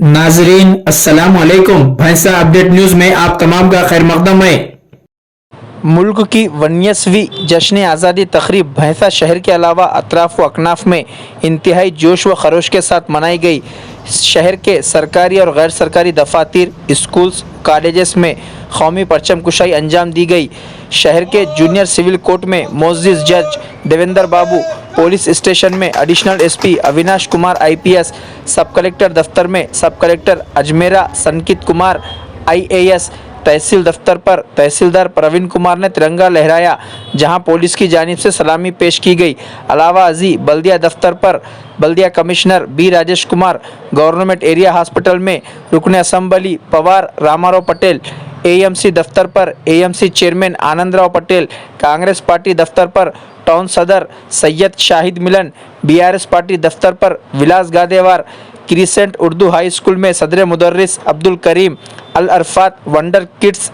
नाजरीन अस्सलाम वालेकुम। भैंसा अपडेट न्यूज़ में आप तमाम का खैर मकदम है। मुल्क की 19वीं जश्न आज़ादी तकरीब भैंसा शहर के अलावा अतराफ व अकनाफ में इंतहाई जोश व खरोश के साथ मनाई गई। शहर के सरकारी और गैर सरकारी दफातर, स्कूल्स, कॉलेजेस में कौमी परचम कुशाई अंजाम दी गई। शहर के जूनियर सिविल कोर्ट में मोअज़्ज़िज़ जज देवेंद्र बाबू, पुलिस स्टेशन में additional SP Avinash Kumar IPS, सब कलेक्टर दफ्तर में सब कलेक्टर अजमेरा संकित कुमार IAS, तहसील दफ्तर पर तहसीलदार प्रवीण कुमार ने तिरंगा लहराया, जहां पुलिस की जानिब से सलामी पेश की गई। अलावा अजी बल्दिया दफ्तर पर बल्दिया commissioner B Rajesh Kumar, government area hospital में रुकन असम्बली पवार रामाराव पटेल, AMC दफ्तर पर AMC chairman Anandrao Patel, Congress party दफ्तर पर टाउन सदर सैयद शाहिद मिलन, BRS पार्टी दफ्तर पर Vilas Gadewar, crescent Urdu high school में सदर मुदर्रिस Abdul Karim, Al Arafat wonder kids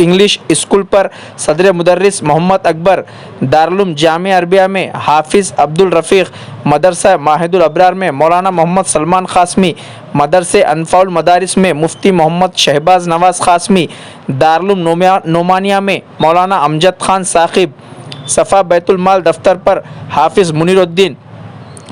English school पर सदर मुदर्रिस मोहम्मद अकबर, दारुल जामिया अरबिया में हाफिज़ अब्दुल रफ़ीक, मदरसा माहिदुल अबरार में मौलाना मोहम्मद सलमान क़ासमी, मदरसे अनफाउल मदारिस में मुफ्ती मोहम्मद शहबाज नवाज़ क़ासमी, दारुल नोमानिया में मौलाना अमजद खान साकिब, सफ़ा बैतुल माल दफ्तर पर हाफिज़ मुनीरुद्दीन,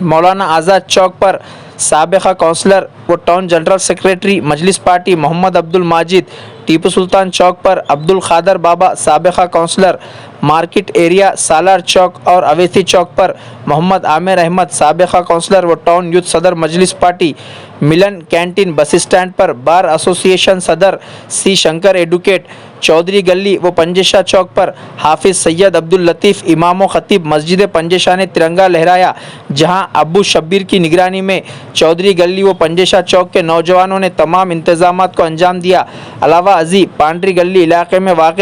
मौलाना आज़ाद चौक पर साबिक़ा काउंसलर व टाउन जनरल सेक्रेटरी मजलिस पार्टी मोहम्मद अब्दुल माजिद, टीपू सुल्तान चौक पर अब्दुल खादर बाबा साबिक़ा काउंसलर, मार्केट एरिया सालार चौक और अवेसी चौक पर मोहम्मद आमिर अहमद साबिक़ा काउंसलर व टाउन यूथ सदर मजलिस पार्टी, मिलन कैंटीन बस स्टैंड पर बार एसोसिएशन सदर C शंकर एडवोकेट, चौधरी गली व पंजेशा चौक पर हाफिज़ सैयद अब्दुल लतीफ़ इमाम व ख़तीब मस्जिद पंजेशा ने तिरंगा लहराया, जहां अबू शब्बीर की निगरानी में चौधरी गली व पंजेशा चौक के नौजवानों ने तमाम इंतज़ामात को अंजाम दिया। अलावा अजी पांडरी गली इलाके में वाक़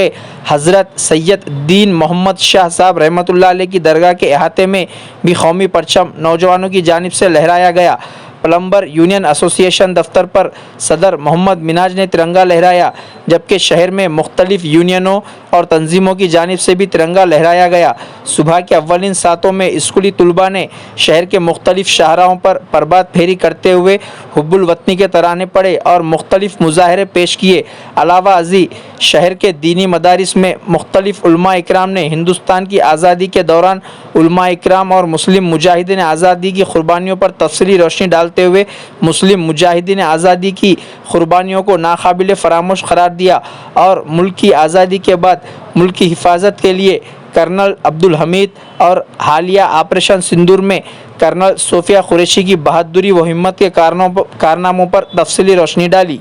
हज़रत सैयद दीन मोहम्मद शाह साहब रहमतुल्लाह अलैह की दरगाह के अहाते में भी कौमी परचम नौजवानों की जानिब से लहराया गया। प्लम्बर यूनियन एसोसिएशन दफ्तर पर सदर मोहम्मद मिनाज ने तिरंगा लहराया, जबकि शहर में मुख्तलिफ यूनियनों और तंजीमों की जानिब से भी तिरंगा लहराया गया। सुबह के अव्वलिन सातों में स्कूली तलबा ने शहर के मुख्तलिफ शाहराहों पर प्रभात फेरी करते हुए हुब्बुल वतनी के तराने पढ़े और मुख्तलिफ मुजाहरे पेश किए। अलावा अजी शहर के दीनी मदारिस में मुख्तलिफ उलमा इकराम ने हिंदुस्तान की आज़ादी के दौरान उलमा इकराम और मुस्लिम मुजाहिदीन आज़ादी की कुर्बानियों पर तफसीली रोशनी डालते हुए मुस्लिम मुजाहिदीन आज़ादी की कुर्बानियों को नाकाबिल फरामोश करार दिया और मुल्क की आज़ादी के बाद मुल्क की हिफाजत के लिए कर्नल अब्दुल हमीद और हालिया ऑपरेशन सिंदूर में कर्नल सोफिया कुरैशी की बहादुरी व हिम्मत के कारनामों पर तफसीली रोशनी डाली।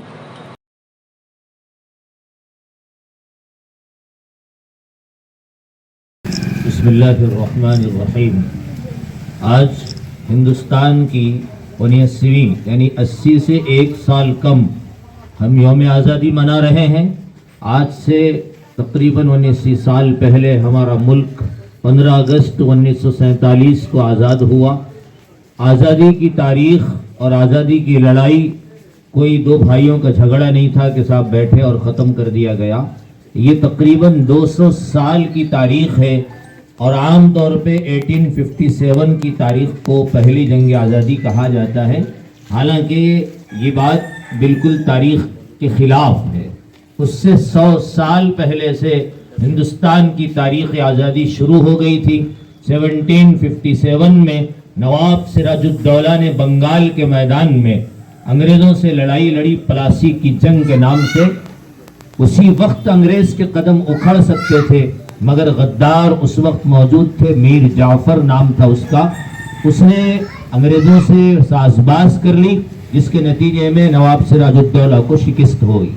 बिस्मिल्लाहिर्रहमानिर्रहीम। आज हिंदुस्तान की 19वीं यानी 80 से एक साल कम हम यौम आज़ादी मना रहे हैं। आज से तकरीबन 19 साल पहले हमारा मुल्क 15 अगस्त 1947 को आज़ाद हुआ। आज़ादी की तारीख़ और आज़ादी की लड़ाई कोई दो भाइयों का झगड़ा नहीं था कि साहब बैठे और ख़त्म कर दिया गया। ये तकरीबन 200 साल की तारीख़ है और आम तौर पे 1857 की तारीख़ को पहली जंग आज़ादी कहा जाता है। हालांकि ये बात बिल्कुल तारीख़ के ख़िलाफ़ है। उससे 100 साल पहले से हिंदुस्तान की तारीख़ आज़ादी शुरू हो गई थी। 1757 में नवाब सिराजुद्दौला ने बंगाल के मैदान में अंग्रेज़ों से लड़ाई लड़ी, प्लासी की जंग के नाम से। उसी वक्त अंग्रेज़ के कदम उखड़ सकते थे, मगर गद्दार उस वक्त मौजूद थे, मीर जाफ़र नाम था उसका। उसने अंग्रेज़ों से साज़बाज़ कर ली, जिसके नतीजे में नवाब सिराजुद्दौला को शिकस्त हुई।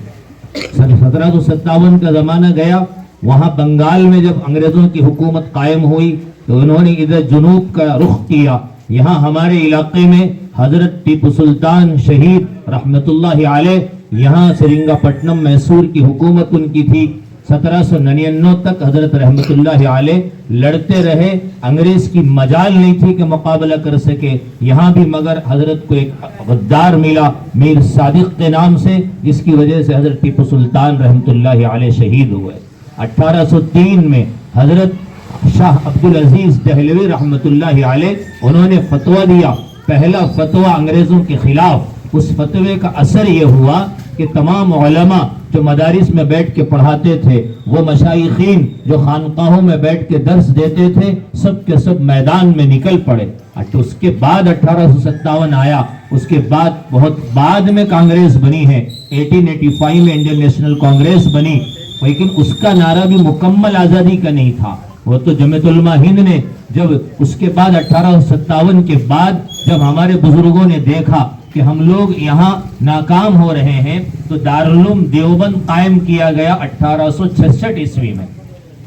1757 का ज़माना गया। वहाँ बंगाल में जब अंग्रेज़ों की हुकूमत कायम हुई तो उन्होंने इधर जुनूब का रुख किया। यहाँ हमारे इलाके में हज़रत टीपू सुल्तान शहीद रहमतुल्लाहि अलैह, यहाँ सेरिंगापट्टनम मैसूर की हुकूमत उनकी थी। 1799 तक हज़रत रहमतुल्लाहि अलैह लड़ते रहे। अंग्रेज़ की मजाल नहीं थी कि मुकाबला कर सके यहाँ भी, मगर हज़रत को एक गद्दार मिला मीर सादिक के नाम से, जिसकी वजह से हज़रत टीपू सुल्तान रहमतुल्लाहि अलैह शहीद हुए। 1803 में हज़रत शाह अब्दुल अजीज़ दहलवी रहमतुल्लाहि अलैह उन्होंने फतवा दिया, पहला फतवा अंग्रेज़ों के खिलाफ उस फतवे का असर ये हुआ कि तमाम उलमा जो मदारिस में बैठ के पढ़ाते थे, वो मशाइखीन जो खानकाहों में बैठ के दर्स देते थे, सब के सब मैदान में निकल पड़े। उसके बाद 1857 आया, उसके बाद बहुत बाद में कांग्रेस बनी है, 1885 में इंडियन नेशनल कांग्रेस बनी, लेकिन उसका नारा भी मुकम्मल आज़ादी का नहीं था। वो तो जमीयत उलमा हिंद ने जब उसके बाद 1857 के बाद जब हमारे बुजुर्गों ने देखा कि हम लोग यहाँ नाकाम हो रहे हैं, तो दारुल उलूम देवबंद कायम किया गया 1866 ईस्वी में।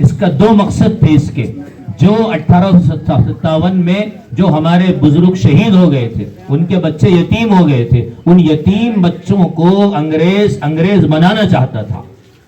इसका दो मकसद थे इसके, जो 1857 में जो हमारे बुजुर्ग शहीद हो गए थे, उनके बच्चे यतीम हो गए थे, उन यतीम बच्चों को अंग्रेज बनाना चाहता था।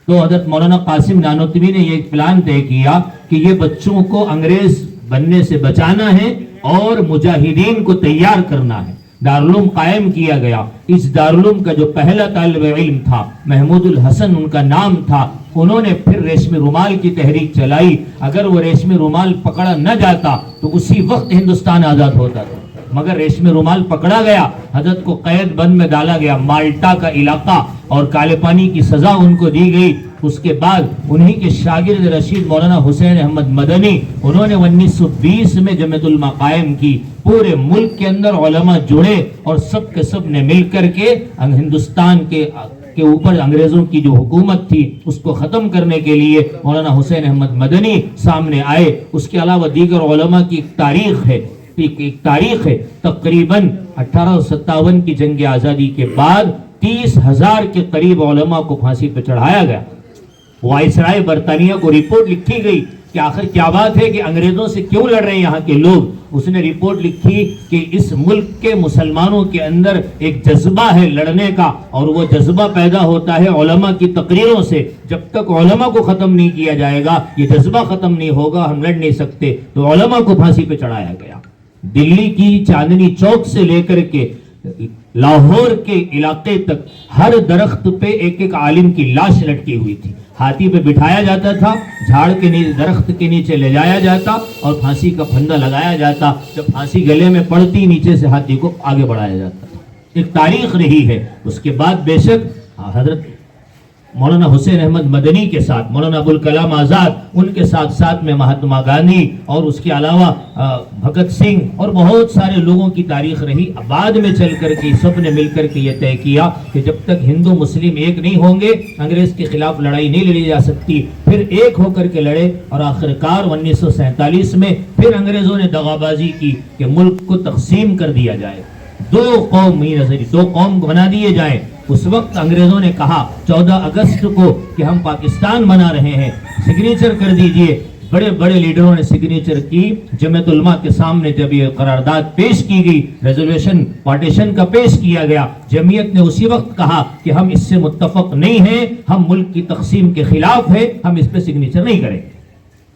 तो हजरत मौलाना कासिम नानोतवी ने ये प्लान तय किया कि ये बच्चों को अंग्रेज बनने से बचाना है और मुजाहिदीन को तैयार करना है। दारुल कायम किया गया। इस दारुल का जो पहला तालिब इल्म था, महमूदुल हसन उनका नाम था, उन्होंने फिर रेशमी रुमाल की तहरीक चलाई। अगर वो रेशमी रुमाल पकड़ा न जाता तो उसी वक्त हिंदुस्तान आजाद होता था, मगर रेशमी रुमाल पकड़ा गया, हजरत को कैद बंद में डाला गया, माल्टा का इलाका, और काले पानी की सजा उनको दी गई। उसके बाद उन्हीं के शागिर्द रशीद मौलाना हुसैन अहमद मदनी, उन्होंने 1920 में जमीयत उलमा कायम की। पूरे मुल्क के अंदर उलमा जुड़े और सब के सब ने मिलकर के हिंदुस्तान के ऊपर अंग्रेजों की जो हुकूमत थी उसको खत्म करने के लिए मौलाना हुसैन अहमद मदनी सामने आए। उसके अलावा दीगर उलमा की एक तारीख है। तकरीबन 1857 की जंग आज़ादी के बाद 30,000 के करीब उलमा को फांसी पर चढ़ाया गया। वाइसराय बरतानिया को रिपोर्ट लिखी गई कि आखिर क्या बात है कि अंग्रेजों से क्यों लड़ रहे हैं यहाँ के लोग। उसने रिपोर्ट लिखी कि इस मुल्क के मुसलमानों के अंदर एक जज्बा है लड़ने का, और वो जज्बा पैदा होता है उलमा की तकरीरों से। जब तक उलमा को खत्म नहीं किया जाएगा, ये जज्बा खत्म नहीं होगा, हम लड़ नहीं सकते। तो उलमा को फांसी पे चढ़ाया गया। दिल्ली की चांदनी चौक से लेकर के लाहौर के इलाके तक हर दरख्त पे एक एक आलिम की लाश लटकी हुई थी। हाथी पे बिठाया जाता था, झाड़ के नीचे दरख्त के नीचे ले जाया जाता और फांसी का फंदा लगाया जाता। जब फांसी गले में पड़ती, नीचे से हाथी को आगे बढ़ाया जाता था। एक तारीख रही है। उसके बाद बेशक हजरत मौलाना हुसैन अहमद मदनी के साथ मौलाना अबुल कलाम आज़ाद, उनके साथ साथ में महात्मा गांधी और उसके अलावा भगत सिंह और बहुत सारे लोगों की तारीख रही। बाद में चल करके सब ने मिलकर के ये तय किया कि जब तक हिंदू मुस्लिम एक नहीं होंगे, अंग्रेज के खिलाफ लड़ाई नहीं लड़ी जा सकती। फिर एक होकर के लड़े और आखिरकार 1947 में फिर अंग्रेजों ने दगाबाजी की कि मुल्क को तकसीम कर दिया जाए, दो कौम बना दिए जाए। उस वक्त अंग्रेजों ने कहा 14 अगस्त को कि हम पाकिस्तान बना रहे हैं, सिग्नेचर कर दीजिए। बड़े बड़े लीडरों ने सिग्नेचर की। जमीयत उलमा के सामने जब ये करारदाद पेश की गई, रेजोल्यूशन पार्टीशन का पेश किया गया, जमीयत ने उसी वक्त कहा कि हम इससे मुत्तफक नहीं हैं, हम मुल्क की तकसीम के खिलाफ है, हम इस पे सिग्नेचर नहीं करेंगे।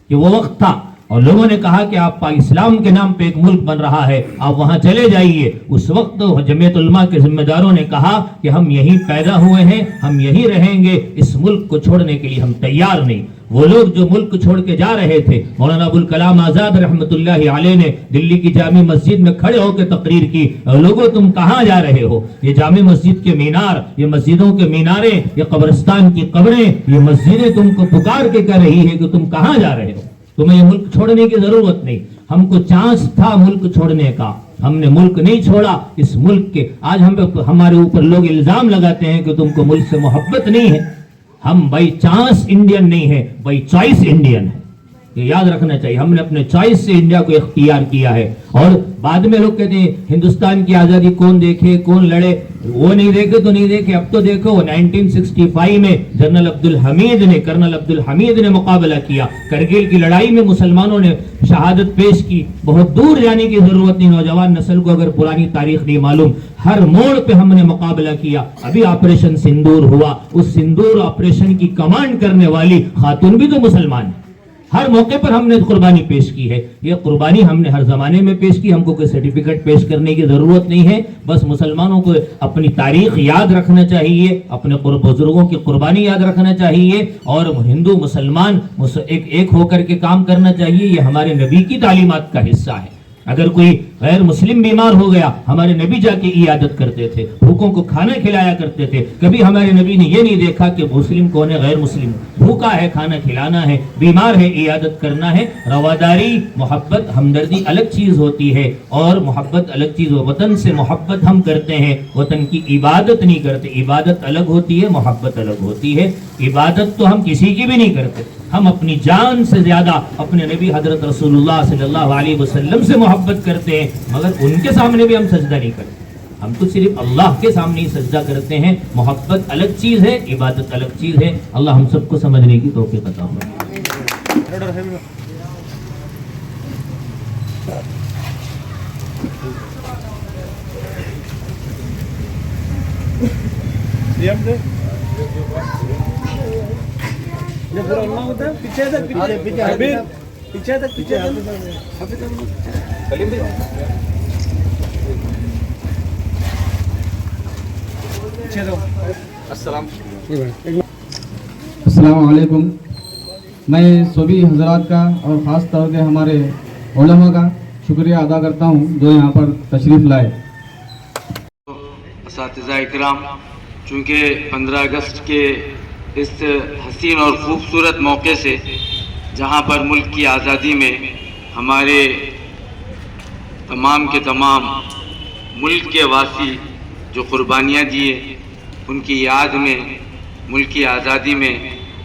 ये वो वक्त था और लोगों ने कहा कि आप इस्लाम के नाम पे एक मुल्क बन रहा है, आप वहां चले जाइए। उस वक्त जमीयत उलमा के जिम्मेदारों ने कहा कि हम यहीं पैदा हुए हैं, हम यहीं रहेंगे, इस मुल्क को छोड़ने के लिए हम तैयार नहीं। वो लोग जो मुल्क छोड़ के जा रहे थे, मौलाना अबुल कलाम आज़ाद रहमतुल्लाहि अलैह ने दिल्ली की जामी मस्जिद में खड़े होकर तकरीर की, लोगों तुम कहाँ जा रहे हो? ये जामी मस्जिद के मीनार, ये मस्जिदों के मीनारे, ये कब्रिस्तान की कब्रें, ये मस्जिदें तुमको पुकार के कह रही है कि तुम कहाँ जा रहे हो, तुम्हें ये मुल्क छोड़ने की जरूरत नहीं। हमको चांस था मुल्क छोड़ने का, हमने मुल्क नहीं छोड़ा। इस मुल्क के आज हमारे ऊपर लोग इल्जाम लगाते हैं कि तुमको मुल्क से मोहब्बत नहीं है। हम बाई चांस इंडियन नहीं है, बाई चॉइस इंडियन है। ये याद रखना चाहिए। हमने अपने चॉइस से इंडिया को इख्तियार किया है। और बाद में लोग कहते हैं हिंदुस्तान की आजादी कौन देखे, कौन लड़े, वो नहीं देखे तो नहीं देखे। अब तो देखो 1965 में कर्नल अब्दुल हमीद ने मुकाबला किया। करगिल की लड़ाई में मुसलमानों ने शहादत पेश की। बहुत दूर जाने की जरूरत नहीं, नौजवान नस्ल को अगर पुरानी तारीख नहीं मालूम, हर मोड़ पे हमने मुकाबला किया। अभी ऑपरेशन सिंदूर हुआ, उस सिंदूर ऑपरेशन की कमांड करने वाली खातून भी तो मुसलमान है। हर मौके पर हमने कुर्बानी पेश की है। ये कुर्बानी हमने हर जमाने में पेश की। हमको कोई सर्टिफिकेट पेश करने की जरूरत नहीं है। बस मुसलमानों को अपनी तारीख याद रखना चाहिए, अपने बुजुर्गों की कुर्बानी याद रखना चाहिए और हिंदू मुसलमान एक होकर के काम करना चाहिए। ये हमारे नबी की तालीमात का हिस्सा है। अगर कोई गैर मुस्लिम बीमार हो गया, हमारे नबी जाके इयादत करते थे, भूखों को खाना खिलाया करते थे। कभी हमारे नबी ने ये नहीं देखा कि मुस्लिम कौन है, गैर मुस्लिम, भूखा है खाना खिलाना है, बीमार है इयादत करना है। रवादारी, मोहब्बत, हमदर्दी अलग चीज होती है और मोहब्बत अलग चीज हो। वतन से मोहब्बत हम करते हैं, वतन की इबादत नहीं करते। इबादत अलग होती है, मोहब्बत अलग होती है। इबादत तो हम किसी की भी नहीं करते, हम अपनी जान से ज्यादा अपने नबी हजरत रसूलुल्लाह सल्लल्लाहु अलैहि वसल्लम से मोहब्बत करते हैं, मगर उनके सामने भी हम सजदा नहीं करते। हम तो सिर्फ अल्लाह के सामने ही सजदा करते हैं। मोहब्बत अलग चीज है, इबादत अलग चीज है। अल्लाह हम सबको समझने की तौफीक अता फरमाए। अस्सलाम वालेकुम। मैं सभी हजरात का और ख़ास तौर से हमारे उलमा का शुक्रिया अदा करता हूँ जो यहाँ पर तशरीफ़ लाए। असातिज़ा इकराम, चूँकि 15 अगस्त के इस हसीन और ख़ूबसूरत मौके से जहाँ पर मुल्क की आज़ादी में हमारे तमाम के तमाम मुल्क के वासी जो क़ुरबानियाँ दिए, उनकी याद में मुल्क की आज़ादी में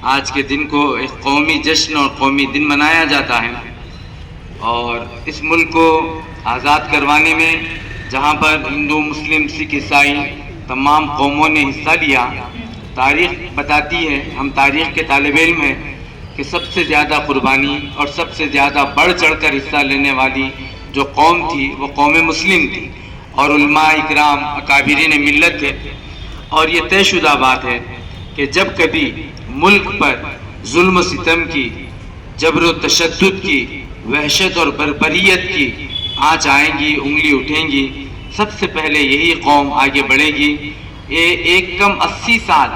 आज के दिन को एक कौमी जश्न और कौमी दिन मनाया जाता है। और इस मुल्क को आज़ाद करवाने में जहाँ पर हिंदू, मुस्लिम, सिख, ईसाई तमाम कौमों ने हिस्सा लिया, तारीख़ बताती है, हम तारीख़ के तालिब इल्म हैं, कि सबसे ज़्यादा क़ुरबानी और सबसे ज़्यादा बढ़ चढ़कर हिस्सा लेने वाली जो कौम थी वो कौम मुस्लिम थी। और उलमा इकराम, अकाबिरीन मिल्लत थे। और ये तयशुदा बात है कि जब कभी मुल्क पर जुल्म सितम की, जबर व तशद्दुद की, वहशत और बर्बरियत की आँच आएंगी, उंगली उठेंगी, सबसे पहले यही कौम आगे बढ़ेगी। ये एक कम 80 साल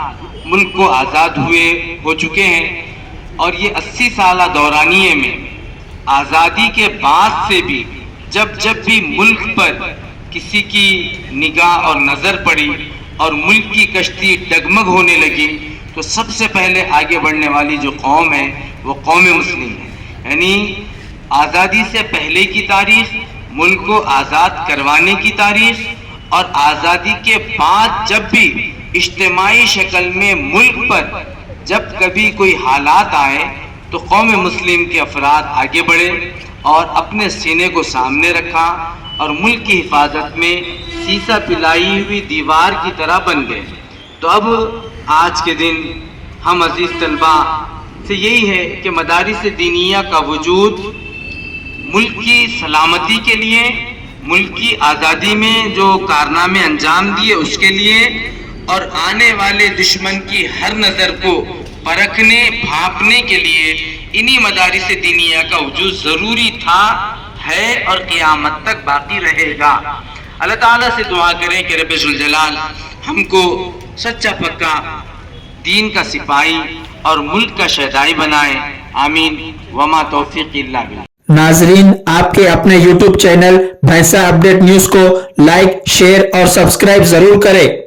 मुल्क को आज़ाद हुए हो चुके हैं और ये 80 साल दौरानिए में आज़ादी के बाद से भी जब भी मुल्क पर किसी की निगाह और नज़र पड़ी और मुल्क की कश्ती डगमग होने लगी, तो सबसे पहले आगे बढ़ने वाली जो कौम है वो कौम मुस्लिम है। यानी आज़ादी से पहले की तारीख़, मुल्क को आज़ाद करवाने की तारीख़, और आज़ादी के बाद जब भी इज्तिमाई शक्ल में मुल्क पर जब कभी कोई हालात आए तो कौम मुस्लिम के अफराद आगे बढ़े और अपने सीने को सामने रखा और मुल्क की हिफाजत में सीसा पिलाई हुई दीवार की तरह बन गए। तो अब आज के दिन हम अजीज़ तलबा से यही है कि मदारिस दीनिया का वजूद मुल्क की सलामती के लिए, मुल्क की आज़ादी में जो कारनामे अंजाम दिए उसके लिए, और आने वाले दुश्मन की हर नज़र को परखने भांपने के लिए इन्हीं मदारिस दीनिया का वजूद ज़रूरी था, है और क़यामत तक बाकी रहेगा। अल्लाह ताला से दुआ करें कि रब्बे जुल जलाल हमको सच्चा पक्का दीन का सिपाही और मुल्क का शहदाई बनाए। आमीन। वमा तौफीक इल्ला बिल्लाह। नाजरीन, आपके अपने YouTube चैनल भैंसा अपडेट न्यूज को लाइक, शेयर और सब्सक्राइब जरूर करें।